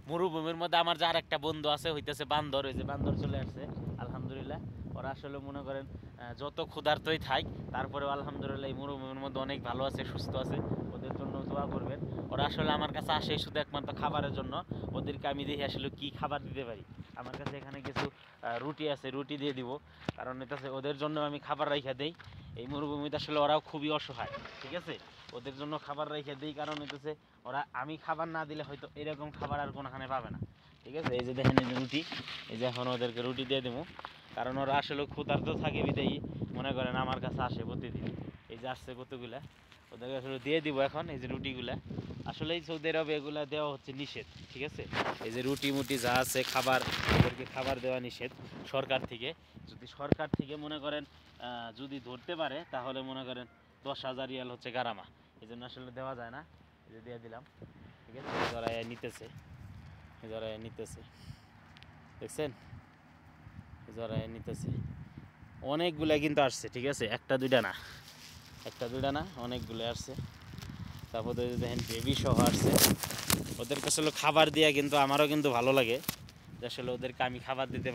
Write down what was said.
মরুভূমির মধ্যে আমার যার একটা বন্ধু আছে হইতেছে বান্দর, ওই যে বান্দর চলে আসছে আলহামদুলিল্লাহ। ওরা আসলে মনে করেন যত ক্ষুধার্তই থাক তারপরেও আলহামদুলিল্লাহ এই মরুভূমির মধ্যে অনেক ভালো আছে, সুস্থ আছে। ওদের জন্য দোয়া করবেন। ওরা আসলে আমার কাছে আসে শুধু একমাত্র খাবারের জন্য। ওদেরকে আমি দেখি আসলে কি খাবার দিতে পারি। আমার কাছে এখানে কিছু রুটি আছে, রুটি দিয়ে দিব, কারণ এটা ওদের জন্য আমি খাবার রাইখা দেই। এই মরুভূমিতে আসলে ওরাও খুবই অসহায়, ঠিক আছে। ওদের জন্য খাবার রেখে দিই, কারণ হইতেছে ওরা আমি খাবার না দিলে হয়তো এরকম খাবার আর কোনোখানে পাবে না, ঠিক আছে। এই যে দেখেন এই যে রুটি, এই যে এখন ওদেরকে রুটি দিয়ে দেবো, কারণ ওরা আসলে ক্ষুধার্ত থাকে বিদেয়ী মনে করেন আমার কাছে আসে প্রতিদিন। এই যে আসছে কতগুলা, ওদেরকে আসলে দিয়ে দিব এখন। এই যে রুটিগুলা আসলে এই সৌদি আরবে এগুলা দেওয়া হচ্ছে নিষেধ, ঠিক আছে। এই যে রুটি মুটি যা আছে খাবার, ওদেরকে খাবার দেওয়া নিষেধ সরকার থেকে। যদি সরকার থেকে মনে করেন যদি ধরতে পারে তাহলে মনে করেন 10,000 রিয়াল হচ্ছে গারামা। এই জন্য আসলে দেওয়া যায় না। এই যে দিয়ে দিলাম, ঠিক আছে। জড়াইয়া নিতেছে, জড়াইয়া নিতেছে, দেখছেন, জড়াইয়া নিতেছে। অনেকগুলা কিন্তু আসছে, ঠিক আছে, একটা দুইটা না, একটা দুইটা না, অনেকগুলো আসছে। তারপরে দেখেন বেবি সহ আসছে। ওদেরকে আসলে খাবার দিয়া কিন্তু আমারও কিন্তু ভালো লাগে যে আসলে ওদেরকে আমি খাবার দিতে